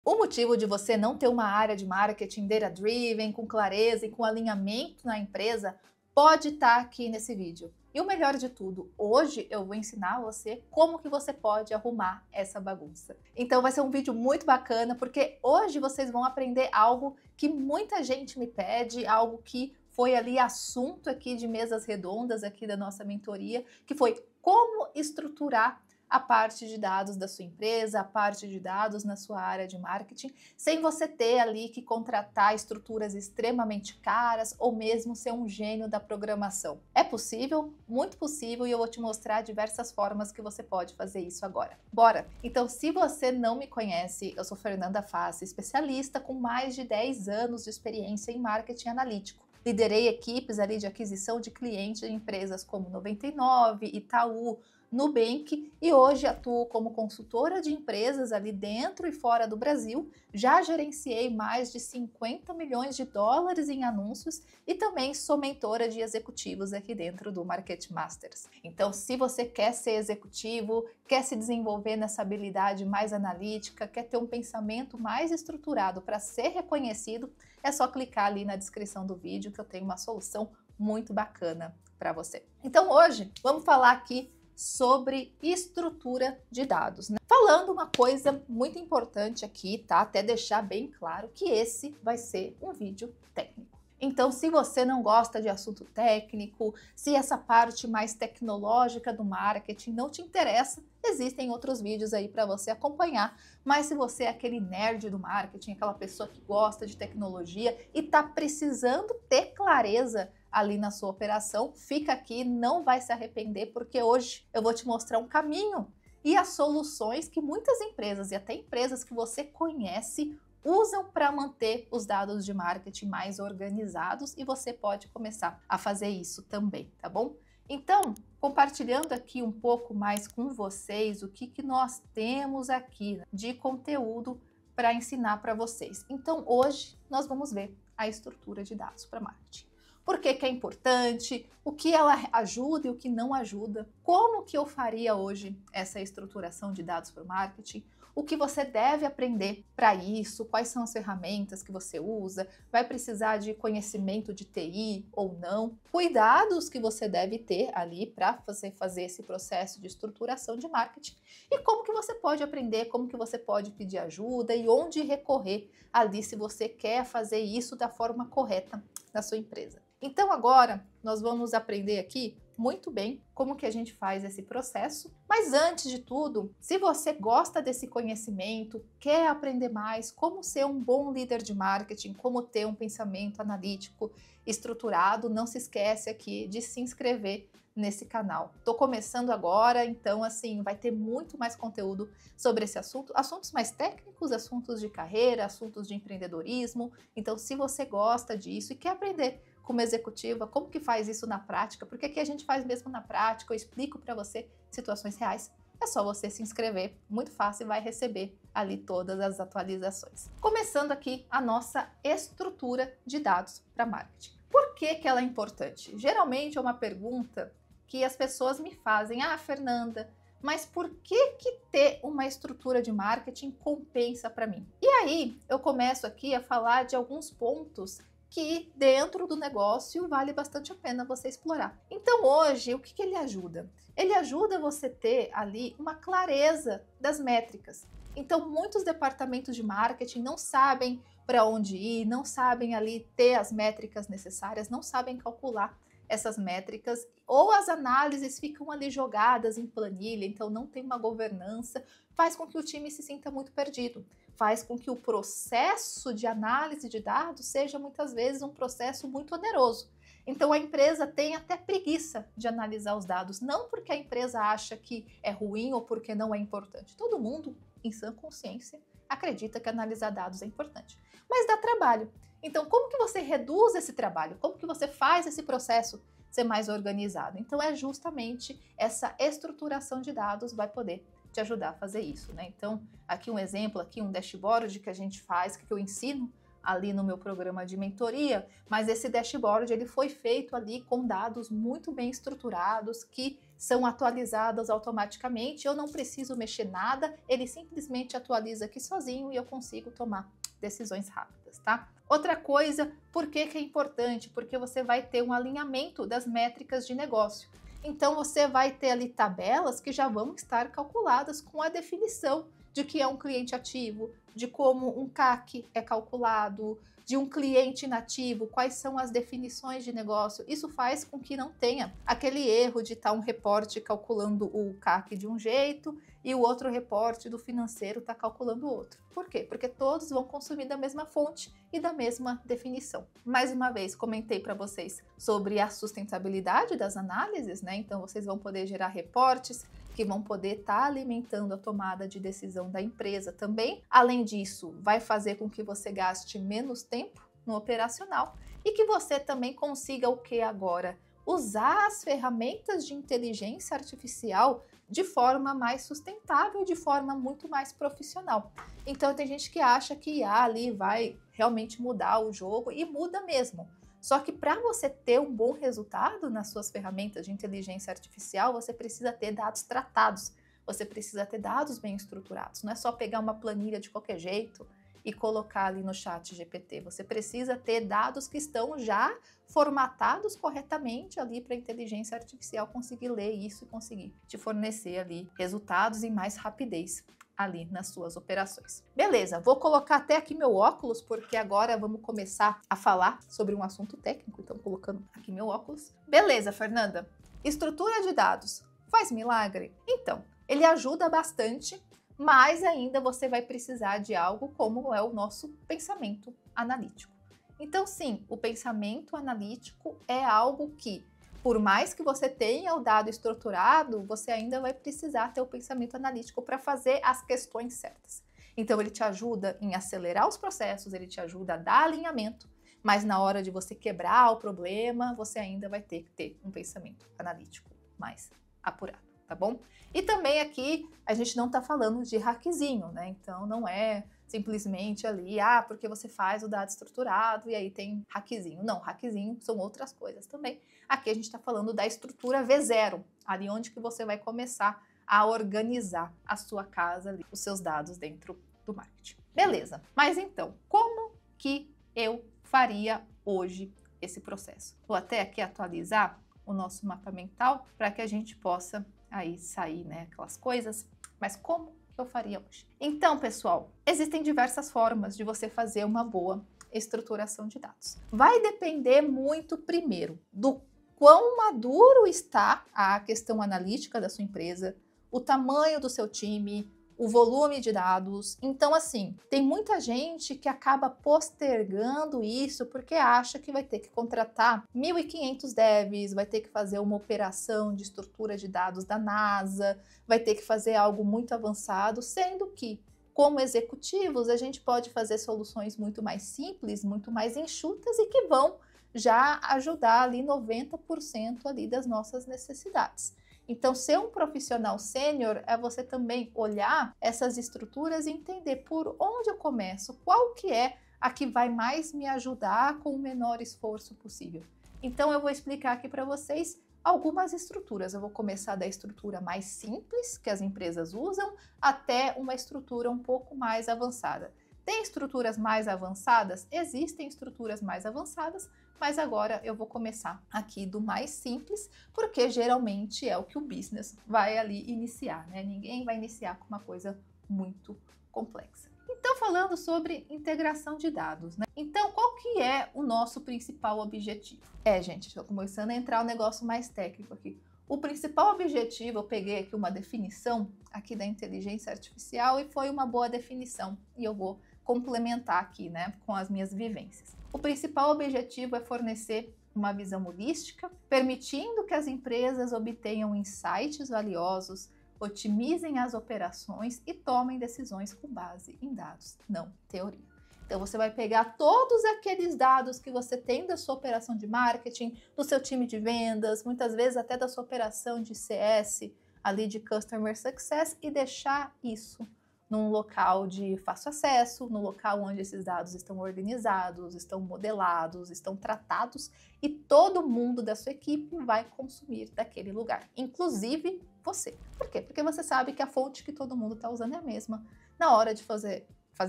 O motivo de você não ter uma área de marketing data-driven, com clareza e com alinhamento na empresa, pode estar aqui nesse vídeo. E o melhor de tudo, hoje eu vou ensinar você como que você pode arrumar essa bagunça. Então vai ser um vídeo muito bacana, porque hoje vocês vão aprender algo que muita gente me pede, algo que foi ali assunto aqui de mesas redondas aqui da nossa mentoria, que foi como estruturar a parte de dados da sua empresa, a parte de dados na sua área de marketing, sem você ter ali que contratar estruturas extremamente caras ou mesmo ser um gênio da programação. É possível? Muito possível, e eu vou te mostrar diversas formas que você pode fazer isso agora. Bora! Então, se você não me conhece, eu sou Fernanda Fassi, especialista com mais de 10 anos de experiência em marketing analítico. Liderei equipes ali de aquisição de clientes de empresas como 99, Itaú, Nubank, e hoje atuo como consultora de empresas ali dentro e fora do Brasil. Já gerenciei mais de 50 milhões de dólares em anúncios e também sou mentora de executivos aqui dentro do Market Masters. Então, se você quer ser executivo, quer se desenvolver nessa habilidade mais analítica, quer ter um pensamento mais estruturado para ser reconhecido, é só clicar ali na descrição do vídeo que eu tenho uma solução muito bacana para você. Então, hoje vamos falar aqui sobre estrutura de dados, né? Falando uma coisa muito importante aqui, tá? Até deixar bem claro que esse vai ser um vídeo técnico. Então, se você não gosta de assunto técnico, se essa parte mais tecnológica do marketing não te interessa, existem outros vídeos aí para você acompanhar. Mas se você é aquele nerd do marketing, aquela pessoa que gosta de tecnologia e está precisando ter clareza ali na sua operação, fica aqui, não vai se arrepender, porque hoje eu vou te mostrar um caminho e as soluções que muitas empresas e até empresas que você conhece usam para manter os dados de marketing mais organizados, e você pode começar a fazer isso também, tá bom? Então, compartilhando aqui um pouco mais com vocês o que nós temos aqui de conteúdo para ensinar para vocês. Então, hoje nós vamos ver a estrutura de dados para marketing. Por que é importante, o que ela ajuda e o que não ajuda, como que eu faria hoje essa estruturação de dados para o marketing, o que você deve aprender para isso, quais são as ferramentas que você usa, vai precisar de conhecimento de TI ou não, cuidados que você deve ter ali para você fazer esse processo de estruturação de marketing e como que você pode aprender, como que você pode pedir ajuda e onde recorrer ali se você quer fazer isso da forma correta na sua empresa. Então agora nós vamos aprender aqui muito bem como que a gente faz esse processo, mas antes de tudo, se você gosta desse conhecimento, quer aprender mais como ser um bom líder de marketing, como ter um pensamento analítico estruturado, não se esquece aqui de se inscrever nesse canal. Tô começando agora, então assim, vai ter muito mais conteúdo sobre esse assunto, assuntos mais técnicos, assuntos de carreira, assuntos de empreendedorismo. Então, se você gosta disso e quer aprender como executiva, como que faz isso na prática, porque aqui a gente faz mesmo na prática, eu explico para você situações reais, é só você se inscrever, muito fácil, e vai receber ali todas as atualizações. Começando aqui a nossa estrutura de dados para marketing. Por que ela é importante? Geralmente é uma pergunta que as pessoas me fazem, Fernanda, mas por que ter uma estrutura de marketing compensa para mim? E aí eu começo aqui a falar de alguns pontos que dentro do negócio vale bastante a pena você explorar. Então hoje, o que ele ajuda? Ele ajuda você ter ali uma clareza das métricas. Então muitos departamentos de marketing não sabem para onde ir, não sabem ali ter as métricas necessárias, não sabem calcular essas métricas, ou as análises ficam ali jogadas em planilha, então não tem uma governança, faz com que o time se sinta muito perdido, faz com que o processo de análise de dados seja muitas vezes um processo muito oneroso. Então a empresa tem até preguiça de analisar os dados, não porque a empresa acha que é ruim ou porque não é importante. Todo mundo, em sã consciência, acredita que analisar dados é importante, mas dá trabalho. Então, como que você reduz esse trabalho? Como que você faz esse processo ser mais organizado? Então, é justamente essa estruturação de dados vai poder te ajudar a fazer isso, né? Então, aqui um exemplo, aqui um dashboard que a gente faz, que eu ensino ali no meu programa de mentoria, mas esse dashboard ele foi feito ali com dados muito bem estruturados que são atualizadas automaticamente, eu não preciso mexer nada, ele simplesmente atualiza aqui sozinho e eu consigo tomar decisões rápidas, tá? Outra coisa, por que é importante? Porque você vai ter um alinhamento das métricas de negócio. Então você vai ter ali tabelas que já vão estar calculadas com a definição de que é um cliente ativo, de como um CAC é calculado, de um cliente inativo, quais são as definições de negócio. Isso faz com que não tenha aquele erro de estar um reporte calculando o CAC de um jeito e o outro reporte do financeiro está calculando outro. Por quê? Porque todos vão consumir da mesma fonte e da mesma definição. Mais uma vez, comentei para vocês sobre a sustentabilidade das análises, né? Então, vocês vão poder gerar reportes que vão poder estar alimentando a tomada de decisão da empresa também. Além disso, vai fazer com que você gaste menos tempo no operacional e que você também consiga o que agora? Usar as ferramentas de inteligência artificial de forma mais sustentável, de forma muito mais profissional. Então tem gente que acha que IA ali vai realmente mudar o jogo e muda mesmo. Só que para você ter um bom resultado nas suas ferramentas de inteligência artificial, você precisa ter dados tratados, você precisa ter dados bem estruturados. Não é só pegar uma planilha de qualquer jeito e colocar ali no chat GPT. Você precisa ter dados que estão já formatados corretamente ali para a inteligência artificial conseguir ler isso e conseguir te fornecer ali resultados e mais rapidez ali nas suas operações. Beleza, vou colocar até aqui meu óculos, porque agora vamos começar a falar sobre um assunto técnico, então colocando aqui meu óculos. Beleza, Fernanda, estrutura de dados faz milagre? Então, ele ajuda bastante, mas ainda você vai precisar de algo como é o nosso pensamento analítico. Então, sim, o pensamento analítico é algo que, por mais que você tenha o dado estruturado, você ainda vai precisar ter o pensamento analítico para fazer as questões certas. Então, ele te ajuda em acelerar os processos, ele te ajuda a dar alinhamento, mas na hora de você quebrar o problema, você ainda vai ter que ter um pensamento analítico mais apurado, tá bom? E também aqui a gente não está falando de hackzinho, né? Então, não é simplesmente ali, porque você faz o dado estruturado e aí tem hackzinho. Não, hackzinho são outras coisas também. Aqui a gente está falando da estrutura V0, ali onde que você vai começar a organizar a sua casa, ali, os seus dados dentro do marketing. Beleza, mas então, como que eu faria hoje esse processo? Vou até aqui atualizar o nosso mapa mental para que a gente possa aí sair, né, aquelas coisas, mas como eu faria hoje? Então, pessoal, existem diversas formas de você fazer uma boa estruturação de dados. Vai depender muito, primeiro, do quão maduro está a questão analítica da sua empresa, o tamanho do seu time, o volume de dados. Então, assim, tem muita gente que acaba postergando isso porque acha que vai ter que contratar 1.500 devs, vai ter que fazer uma operação de estrutura de dados da NASA, vai ter que fazer algo muito avançado, sendo que, como executivos, a gente pode fazer soluções muito mais simples, muito mais enxutas e que vão já ajudar ali 90% ali das nossas necessidades. Então, ser um profissional sênior é você também olhar essas estruturas e entender por onde eu começo, qual que é a que vai mais me ajudar com o menor esforço possível. Então, eu vou explicar aqui para vocês algumas estruturas. Eu vou começar da estrutura mais simples que as empresas usam até uma estrutura um pouco mais avançada. Tem estruturas mais avançadas? Existem estruturas mais avançadas, mas agora eu vou começar aqui do mais simples, porque geralmente é o que o business vai ali iniciar, né? Ninguém vai iniciar com uma coisa muito complexa. Então, falando sobre integração de dados, né? Então, qual que é o nosso principal objetivo? Gente, estou começando a entrar um negócio mais técnico aqui. O principal objetivo, eu peguei aqui uma definição aqui da inteligência artificial e foi uma boa definição, e eu vou complementar aqui, né, com as minhas vivências. O principal objetivo é fornecer uma visão holística, permitindo que as empresas obtenham insights valiosos, otimizem as operações e tomem decisões com base em dados, não teoria. Então, você vai pegar todos aqueles dados que você tem da sua operação de marketing, do seu time de vendas, muitas vezes até da sua operação de CS, ali de Customer Success, e deixar isso num local de fácil acesso, no local onde esses dados estão organizados, estão modelados, estão tratados e todo mundo da sua equipe vai consumir daquele lugar, inclusive você. Por quê? Porque você sabe que a fonte que todo mundo está usando é a mesma. Na hora de fazer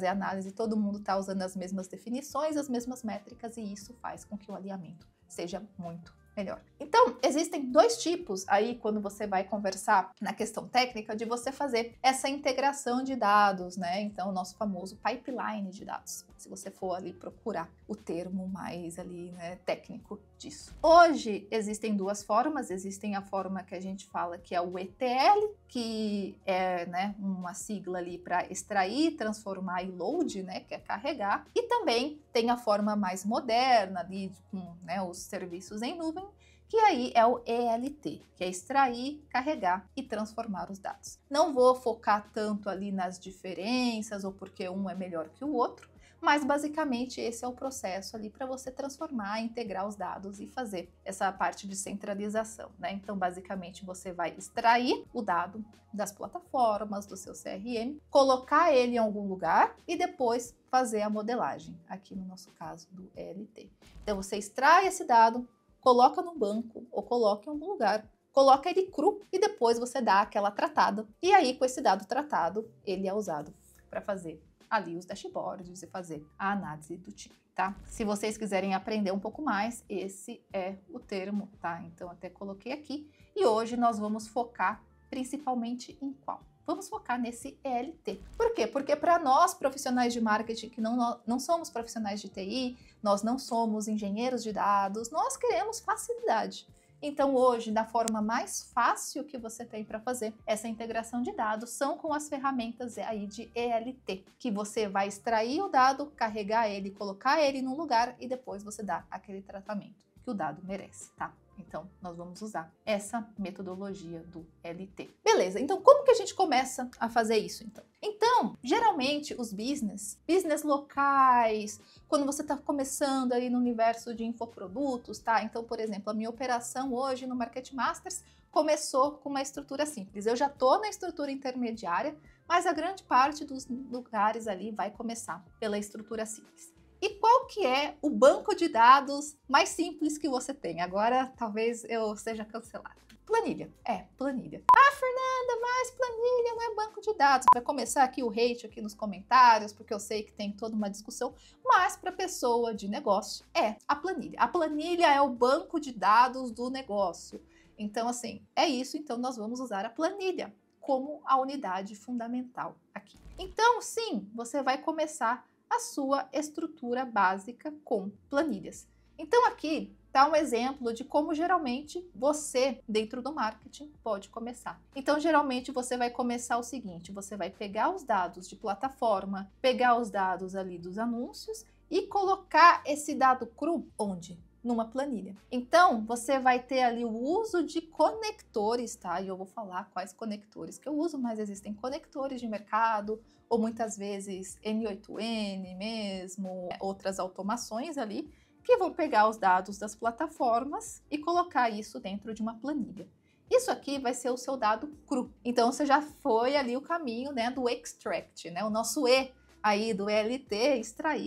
análise, todo mundo está usando as mesmas definições, as mesmas métricas e isso faz com que o alinhamento seja muito melhor. Então, existem dois tipos aí quando você vai conversar na questão técnica de você fazer essa integração de dados, né? Então, o nosso famoso pipeline de dados, se você for ali procurar o termo mais ali, né, técnico disso. Hoje, existem duas formas, existem a forma que a gente fala que é o ETL, que é, né, uma sigla ali para extrair, transformar e load, né, que é carregar, e também tem a forma mais moderna ali com, né, os serviços em nuvem, que aí é o ELT, que é extrair, carregar e transformar os dados. Não vou focar tanto ali nas diferenças ou porque um é melhor que o outro, mas basicamente esse é o processo ali para você transformar, integrar os dados e fazer essa parte de centralização, né? Então, basicamente, você vai extrair o dado das plataformas, do seu CRM, colocar ele em algum lugar e depois fazer a modelagem, aqui no nosso caso do ELT. Então, você extrai esse dado, coloca no banco ou coloca em algum lugar, coloca ele cru e depois você dá aquela tratada. E aí, com esse dado tratado, ele é usado para fazer ali os dashboards e fazer a análise do time, tá? Se vocês quiserem aprender um pouco mais, esse é o termo, tá? Então, até coloquei aqui. E hoje nós vamos focar principalmente em qual? Vamos focar nesse ELT. Por quê? Porque para nós, profissionais de marketing, que não somos profissionais de TI, nós não somos engenheiros de dados, nós queremos facilidade. Então, hoje, da forma mais fácil que você tem para fazer essa integração de dados são com as ferramentas aí de ELT, que você vai extrair o dado, carregar ele, colocar ele num lugar e depois você dá aquele tratamento que o dado merece, tá? Então, nós vamos usar essa metodologia do ELT. Beleza, então como que a gente começa a fazer isso, então? Então, geralmente, os business locais, quando você está começando aí no universo de infoprodutos, tá? Então, por exemplo, a minha operação hoje no Market Masters começou com uma estrutura simples. Eu já estou na estrutura intermediária, mas a grande parte dos lugares ali vai começar pela estrutura simples. E qual que é o banco de dados mais simples que você tem? Agora, talvez eu seja cancelada. Planilha. Planilha. Ah, Fernanda, mas planilha não é banco de dados. Vai começar aqui o hate aqui nos comentários, porque eu sei que tem toda uma discussão, mas para pessoa de negócio é a planilha. A planilha é o banco de dados do negócio. Então, assim, é isso. Então, nós vamos usar a planilha como a unidade fundamental aqui. Então, sim, você vai começar a sua estrutura básica com planilhas. Então aqui está um exemplo de como geralmente você, dentro do marketing, pode começar. Então geralmente você vai começar o seguinte, você vai pegar os dados de plataforma, pegar os dados ali dos anúncios e colocar esse dado cru onde? Numa planilha. Então, você vai ter ali o uso de conectores, tá? E eu vou falar quais conectores que eu uso, mas existem conectores de mercado, ou muitas vezes N8N mesmo, outras automações ali, que vão pegar os dados das plataformas e colocar isso dentro de uma planilha. Isso aqui vai ser o seu dado cru. Então, você já foi ali o caminho, né, do extract, né? O nosso E aí do ELT,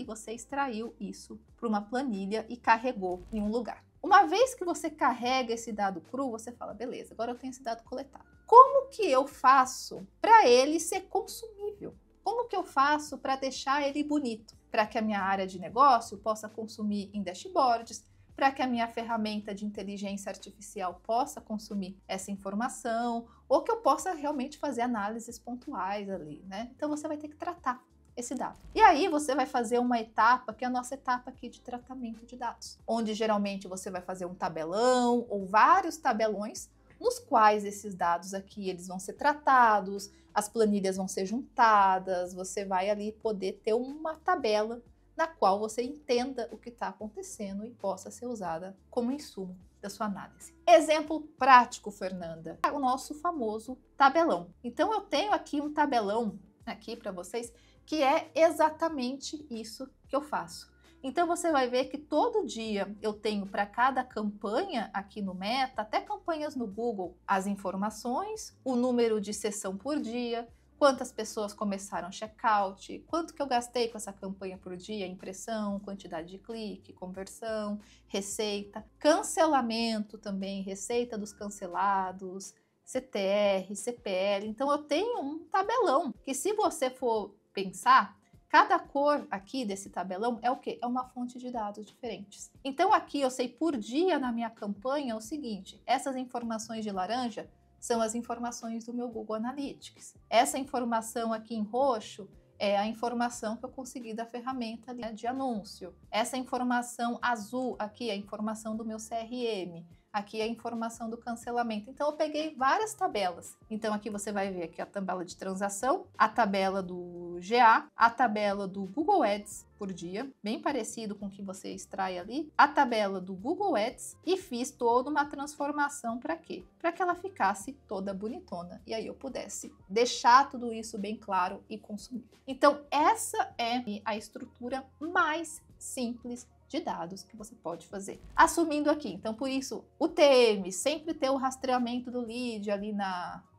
você extraiu isso para uma planilha e carregou em um lugar. Uma vez que você carrega esse dado cru, você fala, beleza, agora eu tenho esse dado coletado. Como que eu faço para ele ser consumível? Como que eu faço para deixar ele bonito? Para que a minha área de negócio possa consumir em dashboards, para que a minha ferramenta de inteligência artificial possa consumir essa informação, ou que eu possa realmente fazer análises pontuais ali, né? Então você vai ter que tratar esse dado. E aí você vai fazer uma etapa, que é a nossa etapa aqui de tratamento de dados, onde geralmente você vai fazer um tabelão ou vários tabelões, nos quais esses dados aqui eles vão ser tratados, as planilhas vão ser juntadas, você vai ali poder ter uma tabela na qual você entenda o que está acontecendo e possa ser usada como insumo da sua análise. Exemplo prático, Fernanda, é o nosso famoso tabelão. Então eu tenho aqui um tabelão aqui para vocês que é exatamente isso que eu faço. Então você vai ver que todo dia eu tenho para cada campanha aqui no Meta, até campanhas no Google, as informações, o número de sessão por dia, quantas pessoas começaram checkout, quanto que eu gastei com essa campanha por dia, impressão, quantidade de clique, conversão, receita, cancelamento também, receita dos cancelados, CTR, CPL. Então eu tenho um tabelão que, se você for pensar, cada cor aqui desse tabelão é o quê? É uma fonte de dados diferentes. Então aqui eu sei por dia na minha campanha o seguinte: essas informações de laranja são as informações do meu Google Analytics. Essa informação aqui em roxo é a informação que eu consegui da ferramenta de anúncio. Essa informação azul aqui é a informação do meu CRM. Aqui é a informação do cancelamento. Então eu peguei várias tabelas. Então aqui você vai ver aqui a tabela de transação, a tabela do GA, a tabela do Google Ads por dia, bem parecido com o que você extrai ali, a tabela do Google Ads, e fiz toda uma transformação para quê? Para que ela ficasse toda bonitona e aí eu pudesse deixar tudo isso bem claro e consumir. Então essa é a estrutura mais simples de dados que você pode fazer. Assumindo aqui, então por isso, o TM, sempre ter o rastreamento do lead ali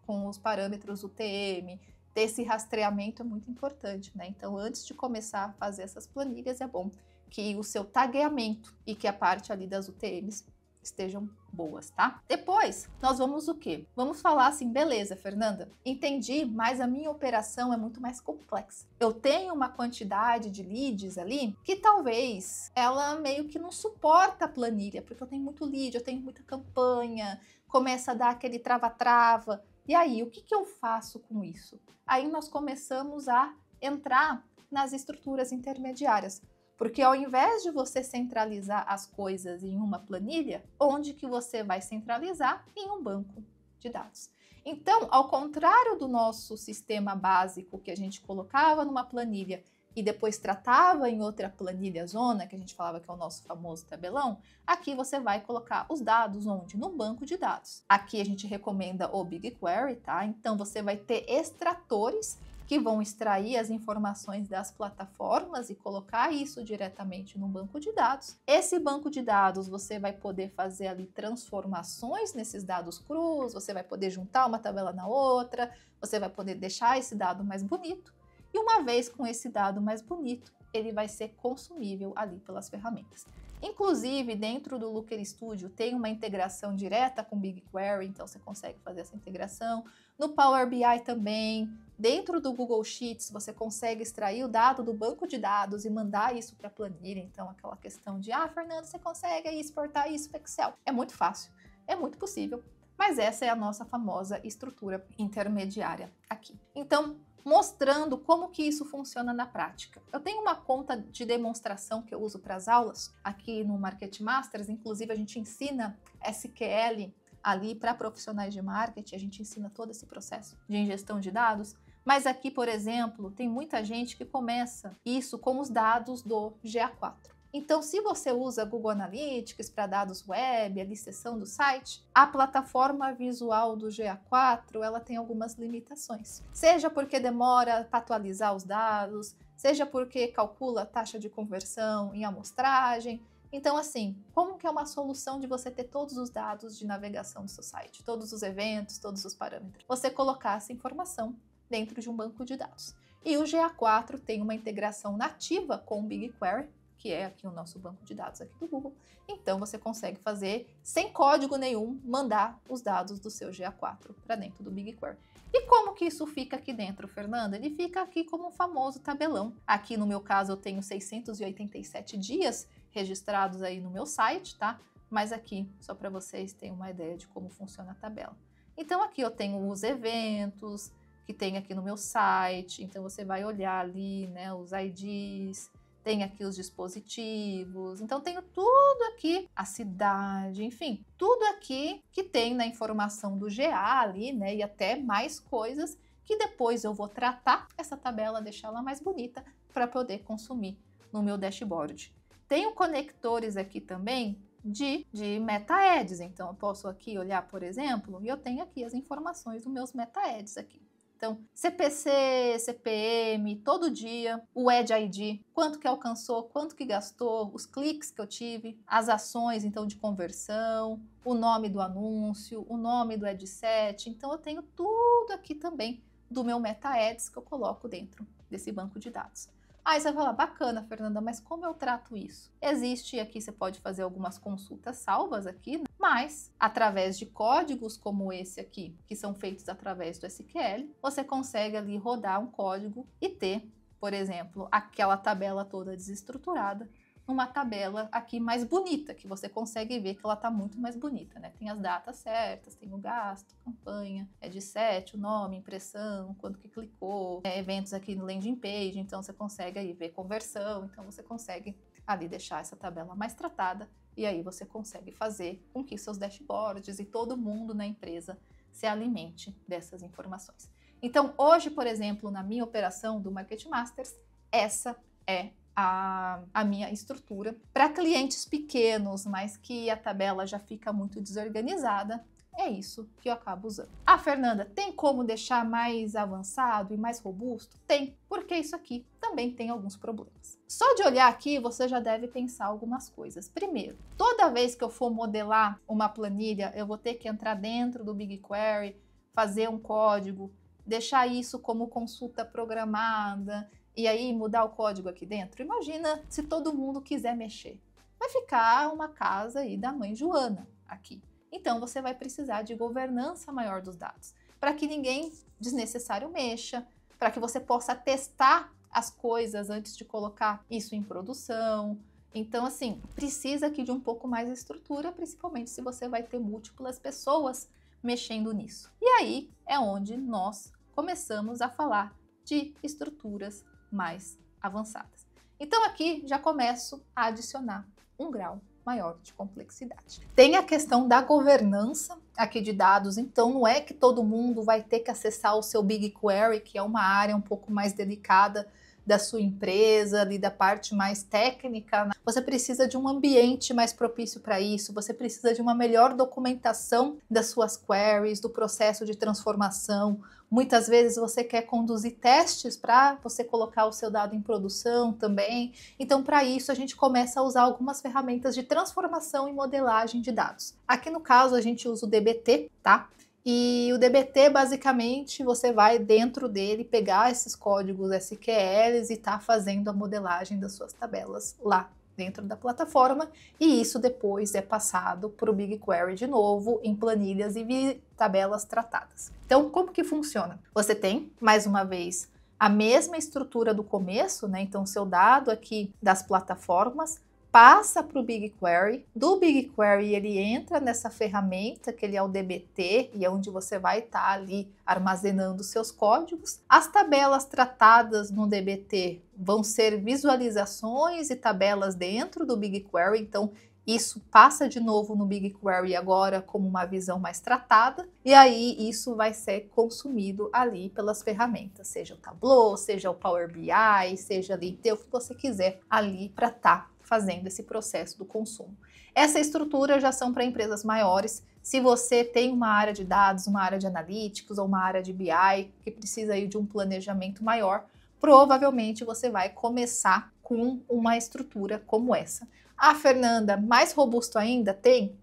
com os parâmetros UTM, ter esse rastreamento é muito importante, né? Então antes de começar a fazer essas planilhas, é bom que o seu tagueamento e que a parte ali das UTMs estejam boas, tá? Depois, nós vamos o quê? Vamos falar assim, beleza, Fernanda, entendi, mas a minha operação é muito mais complexa. Eu tenho uma quantidade de leads ali que talvez ela meio que não suporta a planilha, porque eu tenho muito lead, eu tenho muita campanha, começa a dar aquele trava-trava. E aí, o que eu faço com isso? Aí nós começamos a entrar nas estruturas intermediárias. Porque ao invés de você centralizar as coisas em uma planilha, onde que você vai centralizar? Em um banco de dados. Então, ao contrário do nosso sistema básico que a gente colocava numa planilha e depois tratava em outra planilha zona, que a gente falava que é o nosso famoso tabelão, aqui você vai colocar os dados onde? No banco de dados. Aqui a gente recomenda o BigQuery, tá? Então você vai ter extratores que vão extrair as informações das plataformas e colocar isso diretamente no banco de dados. Esse banco de dados você vai poder fazer ali transformações nesses dados crus, você vai poder juntar uma tabela na outra, você vai poder deixar esse dado mais bonito. E uma vez com esse dado mais bonito, ele vai ser consumível ali pelas ferramentas. Inclusive, dentro do Looker Studio tem uma integração direta com BigQuery, então você consegue fazer essa integração. No Power BI também, dentro do Google Sheets, você consegue extrair o dado do banco de dados e mandar isso para a planilha. Então, aquela questão de, Fernanda, você consegue exportar isso para Excel? É muito fácil, é muito possível, mas essa é a nossa famosa estrutura intermediária aqui. Então, mostrando como que isso funciona na prática. Eu tenho uma conta de demonstração que eu uso para as aulas aqui no Market Masters, inclusive a gente ensina SQL ali para profissionais de marketing, a gente ensina todo esse processo de ingestão de dados, mas aqui, por exemplo, tem muita gente que começa isso com os dados do GA4. Então, se você usa Google Analytics para dados web, a seção do site, a plataforma visual do GA4 ela tem algumas limitações. Seja porque demora para atualizar os dados, seja porque calcula a taxa de conversão em amostragem. Então, assim, como que é uma solução de você ter todos os dados de navegação do seu site, todos os eventos, todos os parâmetros? Você colocar essa informação dentro de um banco de dados. E o GA4 tem uma integração nativa com o BigQuery, que é aqui o nosso banco de dados aqui do Google. Então, você consegue fazer, sem código nenhum, mandar os dados do seu GA4 para dentro do BigQuery. E como que isso fica aqui dentro, Fernanda? Ele fica aqui como um famoso tabelão. Aqui, no meu caso, eu tenho 687 dias registrados aí no meu site, tá? Mas aqui, só para vocês terem uma ideia de como funciona a tabela. Então, aqui eu tenho os eventos que tem aqui no meu site. Então, você vai olhar ali, né, os IDs, tem aqui os dispositivos, então tenho tudo aqui, a cidade, enfim, tudo aqui que tem na informação do GA ali, né, e até mais coisas que depois eu vou tratar essa tabela, deixá-la mais bonita para poder consumir no meu dashboard. Tenho conectores aqui também de Meta Ads, então eu posso aqui olhar, por exemplo, e eu tenho aqui as informações dos meus Meta Ads aqui. Então, CPC, CPM, todo dia, o Ad ID, quanto que alcançou, quanto que gastou, os cliques que eu tive, as ações, então, de conversão, o nome do anúncio, o nome do ad set. Então, eu tenho tudo aqui também do meu Meta Ads que eu coloco dentro desse banco de dados. Aí você vai falar, bacana, Fernanda, mas como eu trato isso? Existe aqui, você pode fazer algumas consultas salvas aqui, né? Mas através de códigos como esse aqui, que são feitos através do SQL, você consegue ali rodar um código e ter, por exemplo, aquela tabela toda desestruturada, numa tabela aqui mais bonita, que você consegue ver que ela está muito mais bonita, né? Tem as datas certas, tem o gasto, campanha, é de set, o nome, impressão, quanto que clicou, eventos aqui no landing page, então você consegue aí ver conversão, então você consegue ali deixar essa tabela mais tratada e aí você consegue fazer com que seus dashboards e todo mundo na empresa se alimente dessas informações. Então, hoje, por exemplo, na minha operação do Marketing Masters, essa é a minha estrutura. Para clientes pequenos, mas que a tabela já fica muito desorganizada, é isso que eu acabo usando. Ah, Fernanda, tem como deixar mais avançado e mais robusto? Tem, porque isso aqui também tem alguns problemas. Só de olhar aqui, você já deve pensar algumas coisas. Primeiro, toda vez que eu for modelar uma planilha, eu vou ter que entrar dentro do BigQuery, fazer um código, deixar isso como consulta programada, e aí mudar o código aqui dentro. Imagina se todo mundo quiser mexer. Vai ficar uma casa aí da mãe Joana aqui. Então você vai precisar de governança maior dos dados, para que ninguém desnecessário mexa, para que você possa testar as coisas antes de colocar isso em produção. Então, assim, precisa aqui de um pouco mais de estrutura, principalmente se você vai ter múltiplas pessoas mexendo nisso. E aí é onde nós começamos a falar de estruturas mais avançadas. Então aqui já começo a adicionar um grau maior de complexidade. Tem a questão da governança aqui de dados, então não é que todo mundo vai ter que acessar o seu BigQuery, que é uma área um pouco mais delicada da sua empresa, ali da parte mais técnica. Você precisa de um ambiente mais propício para isso, você precisa de uma melhor documentação das suas queries, do processo de transformação. Muitas vezes você quer conduzir testes para você colocar o seu dado em produção também. Então, para isso, a gente começa a usar algumas ferramentas de transformação e modelagem de dados. Aqui no caso, a gente usa o dbt, tá? E o dbt, basicamente, você vai dentro dele pegar esses códigos SQLs e tá fazendo a modelagem das suas tabelas lá dentro da plataforma, e isso depois é passado para o BigQuery de novo em planilhas e tabelas tratadas. Então, como que funciona? Você tem, mais uma vez, a mesma estrutura do começo, né? Então, seu dado aqui das plataformas passa para o BigQuery. Do BigQuery, ele entra nessa ferramenta, que ele é o dbt, e é onde você vai estar ali armazenando seus códigos. As tabelas tratadas no dbt vão ser visualizações e tabelas dentro do BigQuery, então isso passa de novo no BigQuery agora como uma visão mais tratada, e aí isso vai ser consumido ali pelas ferramentas, seja o Tableau, seja o Power BI, seja ali o que você quiser ali para estar fazendo esse processo do consumo. Essa estrutura já são para empresas maiores. Se você tem uma área de dados, uma área de analíticos ou uma área de BI que precisa aí de um planejamento maior, provavelmente você vai começar com uma estrutura como essa. Ah, Fernanda, mais robusto ainda? Tem?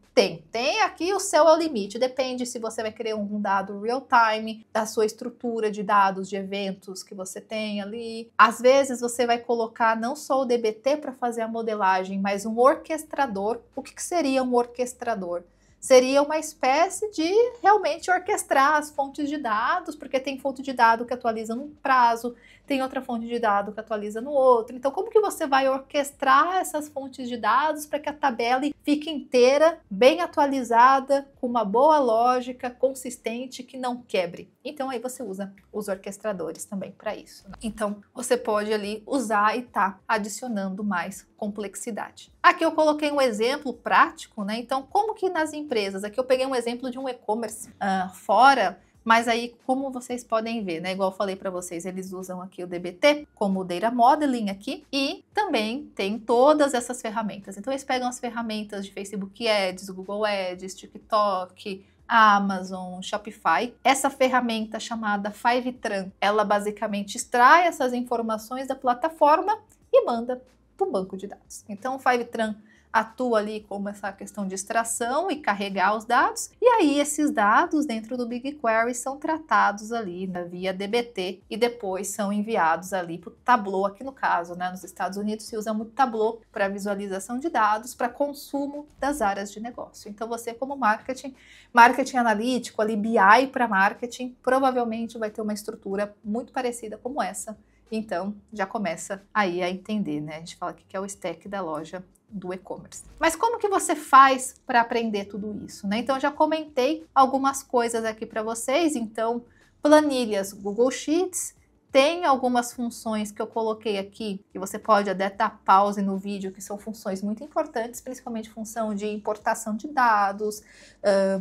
Tem aqui o céu é o limite, depende se você vai querer um dado real-time, da sua estrutura de dados de eventos que você tem ali. Às vezes você vai colocar não só o dbt para fazer a modelagem, mas um orquestrador. O que seria um orquestrador? Seria uma espécie de realmente orquestrar as fontes de dados, porque tem fonte de dado que atualiza num prazo, tem outra fonte de dado que atualiza no outro. Então, como que você vai orquestrar essas fontes de dados para que a tabela fique inteira, bem atualizada, com uma boa lógica, consistente, que não quebre? Então, aí você usa os orquestradores também para isso, né? Então, você pode ali usar e tá adicionando mais complexidade. Aqui eu coloquei um exemplo prático, né? Então, como que nas empresas, aqui eu peguei um exemplo de um e-commerce fora, mas aí, como vocês podem ver, né? Igual eu falei para vocês, eles usam aqui o dbt como Data Modeling aqui, e também tem todas essas ferramentas. Então, eles pegam as ferramentas de Facebook Ads, Google Ads, TikTok, Amazon, Shopify. Essa ferramenta chamada Fivetran, ela basicamente extrai essas informações da plataforma e manda para o banco de dados. Então o Fivetran atua ali como essa questão de extração e carregar os dados, e aí esses dados dentro do BigQuery são tratados ali via dbt e depois são enviados ali para o Tableau, aqui no caso, né, nos Estados Unidos se usa muito Tableau para visualização de dados, para consumo das áreas de negócio. Então você como marketing analítico, ali BI para marketing, provavelmente vai ter uma estrutura muito parecida como essa. Então já começa aí a entender, né? A gente fala aqui que é o stack da loja do e-commerce. Mas como que você faz para aprender tudo isso, né? Então eu já comentei algumas coisas aqui para vocês. Então, planilhas Google Sheets, tem algumas funções que eu coloquei aqui, que você pode até dar pause no vídeo, que são funções muito importantes, principalmente função de importação de dados,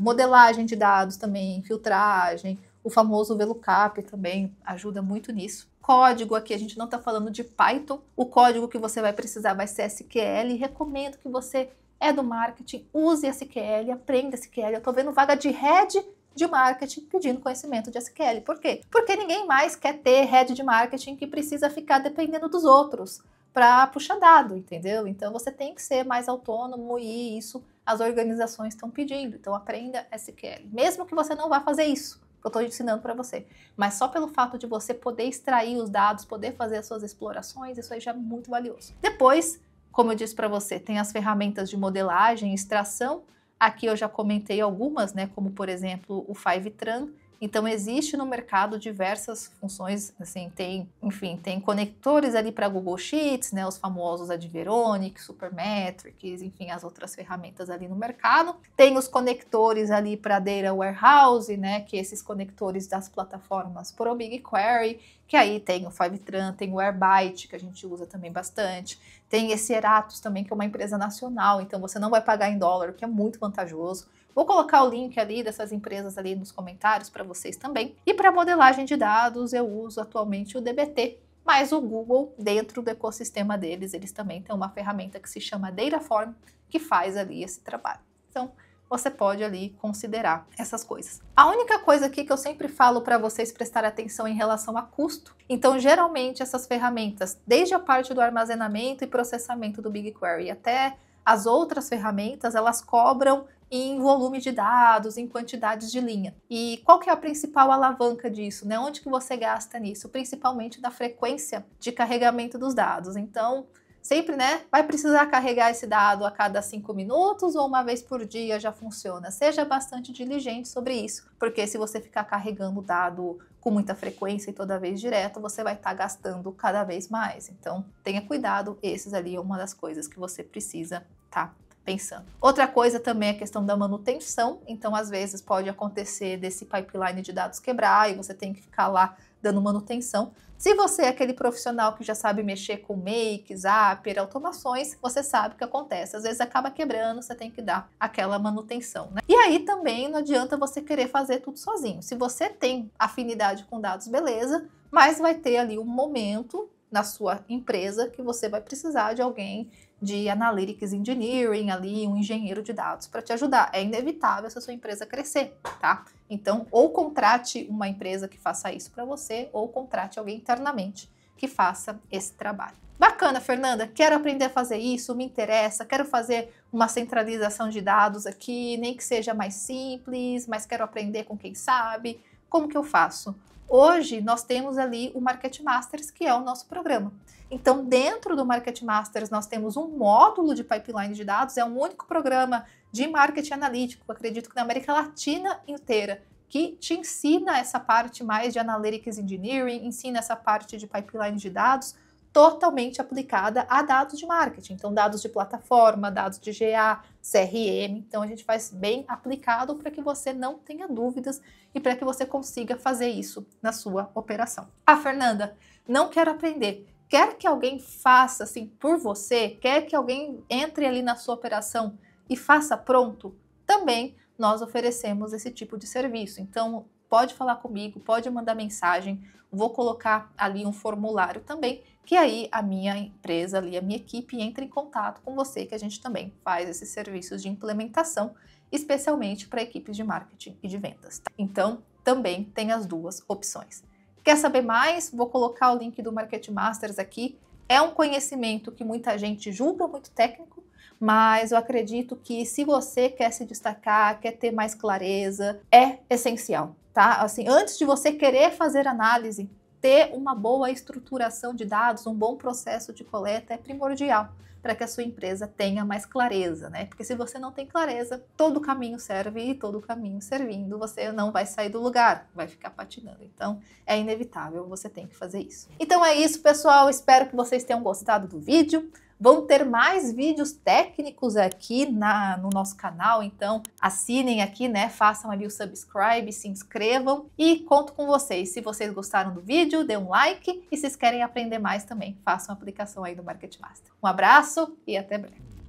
modelagem de dados também, filtragem, o famoso VLOOKUP também ajuda muito nisso. Código aqui, a gente não está falando de Python, o código que você vai precisar vai ser SQL, recomendo que você é do marketing, use SQL, aprenda SQL, eu estou vendo vaga de head de marketing pedindo conhecimento de SQL. Por quê? Porque ninguém mais quer ter head de marketing que precisa ficar dependendo dos outros para puxar dado, entendeu? Então você tem que ser mais autônomo e isso as organizações estão pedindo, então aprenda SQL, mesmo que você não vá fazer isso que eu estou ensinando para você, mas só pelo fato de você poder extrair os dados, poder fazer as suas explorações, isso aí já é muito valioso. Depois, como eu disse para você, tem as ferramentas de modelagem, extração, aqui eu já comentei algumas, né, como por exemplo o Fivetran. Então existe no mercado diversas funções, assim, tem conectores ali para Google Sheets, né, os famosos Adveronic, Supermetrics, enfim, as outras ferramentas ali no mercado. Tem os conectores ali para Data Warehouse, né, que esses conectores das plataformas pro BigQuery, que aí tem o Fivetran, tem o Airbyte, que a gente usa também bastante. Tem esse Eratus também, que é uma empresa nacional, então você não vai pagar em dólar, o que é muito vantajoso. Vou colocar o link ali dessas empresas ali nos comentários para vocês também. E para modelagem de dados eu uso atualmente o dbt, mas o Google, dentro do ecossistema deles, eles também têm uma ferramenta que se chama Dataform, que faz ali esse trabalho. Então, você pode ali considerar essas coisas. A única coisa aqui que eu sempre falo para vocês prestar atenção em relação a custo. Então, geralmente essas ferramentas, desde a parte do armazenamento e processamento do BigQuery até as outras ferramentas, elas cobram em volume de dados, em quantidades de linha. E qual que é a principal alavanca disso, né? Onde que você gasta nisso? Principalmente da frequência de carregamento dos dados. Então, sempre, né, vai precisar carregar esse dado a cada 5 minutos ou uma vez por dia já funciona. Seja bastante diligente sobre isso, porque se você ficar carregando o dado com muita frequência e toda vez direto, você vai estar gastando cada vez mais. Então, tenha cuidado, esses ali é uma das coisas que você precisa estar pensando. Outra coisa também é a questão da manutenção, então às vezes pode acontecer desse pipeline de dados quebrar e você tem que ficar lá dando manutenção. Se você é aquele profissional que já sabe mexer com make, zapper, automações, você sabe o que acontece. Às vezes acaba quebrando, você tem que dar aquela manutenção, né? E aí também não adianta você querer fazer tudo sozinho. Se você tem afinidade com dados, beleza, mas vai ter ali um momento na sua empresa que você vai precisar de alguém de Analytics Engineering, ali um engenheiro de dados para te ajudar. É inevitável se a sua empresa crescer, tá? Então, ou contrate uma empresa que faça isso para você, ou contrate alguém internamente que faça esse trabalho. Bacana, Fernanda, quero aprender a fazer isso, me interessa, quero fazer uma centralização de dados aqui, nem que seja mais simples, mas quero aprender com quem sabe. Como que eu faço? Hoje, nós temos ali o Market Masters, que é o nosso programa. Então, dentro do Market Masters, nós temos um módulo de pipeline de dados, é um único programa de marketing analítico, acredito que na América Latina inteira, que te ensina essa parte mais de Analytics Engineering, ensina essa parte de pipeline de dados, totalmente aplicada a dados de marketing. Então, dados de plataforma, dados de GA, CRM. Então, a gente faz bem aplicado para que você não tenha dúvidas e para que você consiga fazer isso na sua operação. Ah, Fernanda, não quero aprender. Quer que alguém faça assim por você? Quer que alguém entre ali na sua operação e faça pronto? Também nós oferecemos esse tipo de serviço. Então, pode falar comigo, pode mandar mensagem. Vou colocar ali um formulário também, que aí a minha empresa ali, a minha equipe entra em contato com você, que a gente também faz esses serviços de implementação, especialmente para equipes de marketing e de vendas. Tá? Então, também tem as duas opções. Quer saber mais? Vou colocar o link do Market Masters aqui É um conhecimento que muita gente julga muito técnico, mas eu acredito que se você quer se destacar, quer ter mais clareza, é essencial, tá? Assim, antes de você querer fazer análise, ter uma boa estruturação de dados, um bom processo de coleta é primordial para que a sua empresa tenha mais clareza, né? Porque se você não tem clareza, todo caminho serve e todo caminho servindo, você não vai sair do lugar, vai ficar patinando. Então, é inevitável, você tem que fazer isso. Então é isso, pessoal. Espero que vocês tenham gostado do vídeo. Vão ter mais vídeos técnicos aqui no nosso canal, então assinem aqui, né? Façam ali o subscribe, se inscrevam e conto com vocês. Se vocês gostaram do vídeo, dê um like e se vocês querem aprender mais também, façam a aplicação aí do Market Master. Um abraço e até breve.